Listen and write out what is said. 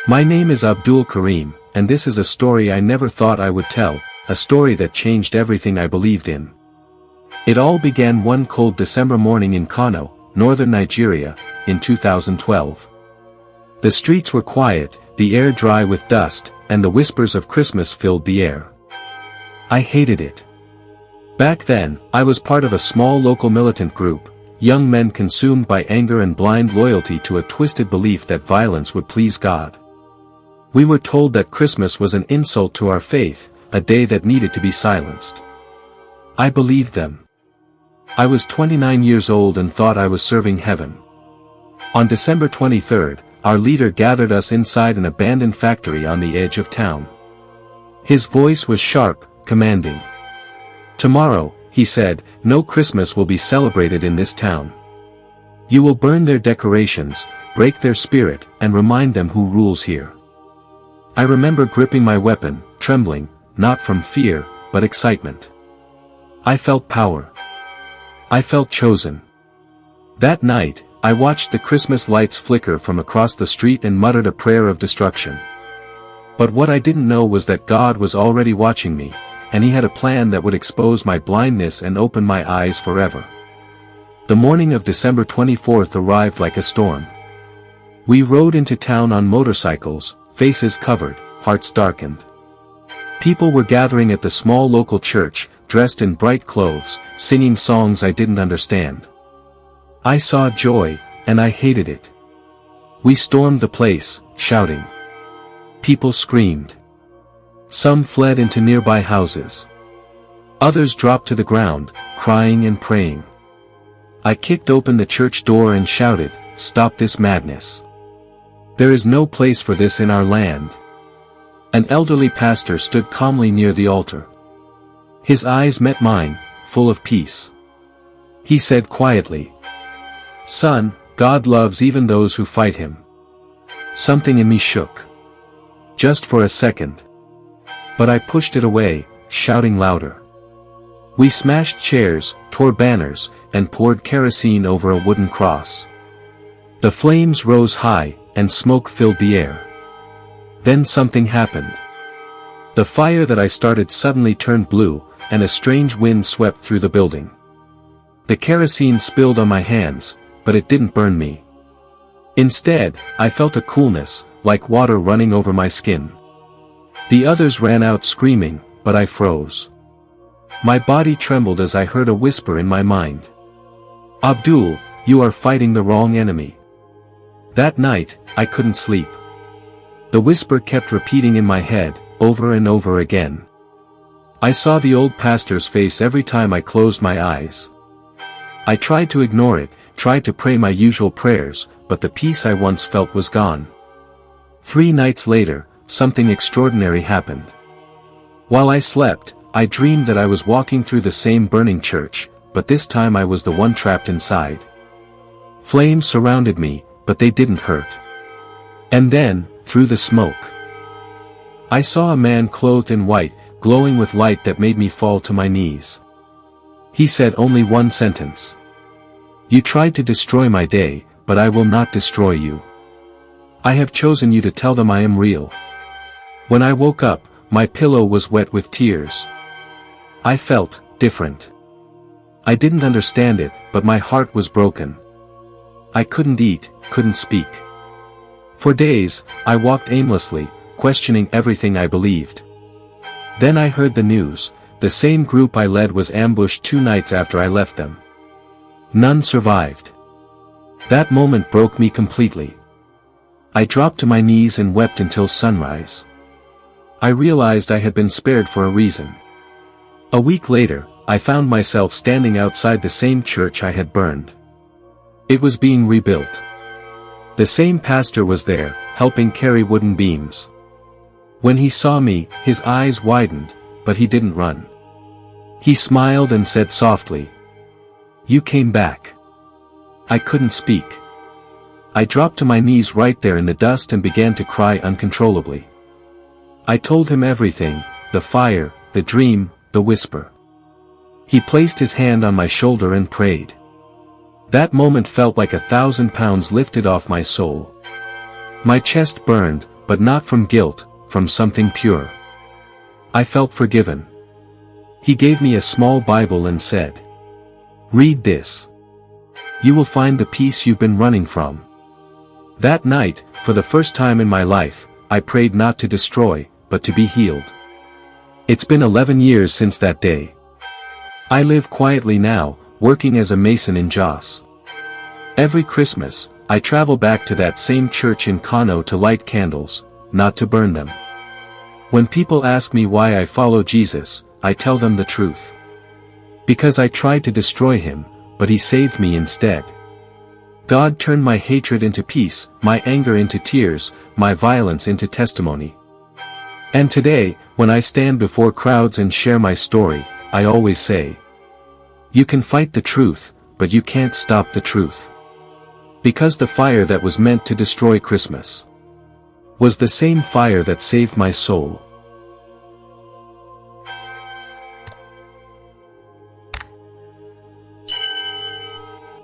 My name is Abdul Karim, and this is a story I never thought I would tell, a story that changed everything I believed in. It all began one cold December morning in Kano, northern Nigeria, in 2012. The streets were quiet, the air dry with dust, and the whispers of Christmas filled the air. I hated it. Back then, I was part of a small local militant group, young men consumed by anger and blind loyalty to a twisted belief that violence would please God. We were told that Christmas was an insult to our faith, a day that needed to be silenced. I believed them. I was 29 years old and thought I was serving heaven. On December 23rd, our leader gathered us inside an abandoned factory on the edge of town. His voice was sharp, commanding. "Tomorrow," he said, "no Christmas will be celebrated in this town. You will burn their decorations, break their spirit, and remind them who rules here." I remember gripping my weapon, trembling, not from fear, but excitement. I felt power. I felt chosen. That night, I watched the Christmas lights flicker from across the street and muttered a prayer of destruction. But what I didn't know was that God was already watching me, and He had a plan that would expose my blindness and open my eyes forever. The morning of December 24th arrived like a storm. We rode into town on motorcycles, faces covered, hearts darkened. People were gathering at the small local church, dressed in bright clothes, singing songs I didn't understand. I saw joy, and I hated it. We stormed the place, shouting. People screamed. Some fled into nearby houses. Others dropped to the ground, crying and praying. I kicked open the church door and shouted, "Stop this madness. There is no place for this in our land." An elderly pastor stood calmly near the altar. His eyes met mine, full of peace. He said quietly, "Son, God loves even those who fight Him." Something in me shook. Just for a second. But I pushed it away, shouting louder. We smashed chairs, tore banners, and poured kerosene over a wooden cross. The flames rose high, and smoke filled the air. Then something happened. The fire that I started suddenly turned blue, and a strange wind swept through the building. The kerosene spilled on my hands, but it didn't burn me. Instead, I felt a coolness, like water running over my skin. The others ran out screaming, but I froze. My body trembled as I heard a whisper in my mind. "Abdul, you are fighting the wrong enemy." That night, I couldn't sleep. The whisper kept repeating in my head, over and over again. I saw the old pastor's face every time I closed my eyes. I tried to ignore it, tried to pray my usual prayers, but the peace I once felt was gone. 3 nights later, something extraordinary happened. While I slept, I dreamed that I was walking through the same burning church, but this time I was the one trapped inside. Flames surrounded me, but they didn't hurt. And then, through the smoke, I saw a man clothed in white, glowing with light that made me fall to my knees. He said only one sentence. "You tried to destroy my day, but I will not destroy you. I have chosen you to tell them I am real." When I woke up, my pillow was wet with tears. I felt different. I didn't understand it, but my heart was broken. I couldn't eat, couldn't speak. For days, I walked aimlessly, questioning everything I believed. Then I heard the news. The same group I led was ambushed 2 nights after I left them. None survived. That moment broke me completely. I dropped to my knees and wept until sunrise. I realized I had been spared for a reason. A week later, I found myself standing outside the same church I had burned. It was being rebuilt. The same pastor was there, helping carry wooden beams. When he saw me, his eyes widened, but he didn't run. He smiled and said softly, "You came back." I couldn't speak. I dropped to my knees right there in the dust and began to cry uncontrollably. I told him everything, the fire, the dream, the whisper. He placed his hand on my shoulder and prayed. That moment felt like 1,000 pounds lifted off my soul. My chest burned, but not from guilt, from something pure. I felt forgiven. He gave me a small Bible and said, "Read this. You will find the peace you've been running from." That night, for the first time in my life, I prayed not to destroy, but to be healed. It's been 11 years since that day. I live quietly now, working as a mason in Jos. Every Christmas, I travel back to that same church in Kano to light candles, not to burn them. When people ask me why I follow Jesus, I tell them the truth. Because I tried to destroy him, but he saved me instead. God turned my hatred into peace, my anger into tears, my violence into testimony. And today, when I stand before crowds and share my story, I always say, you can fight the truth, but you can't stop the truth. Because the fire that was meant to destroy Christmas was the same fire that saved my soul.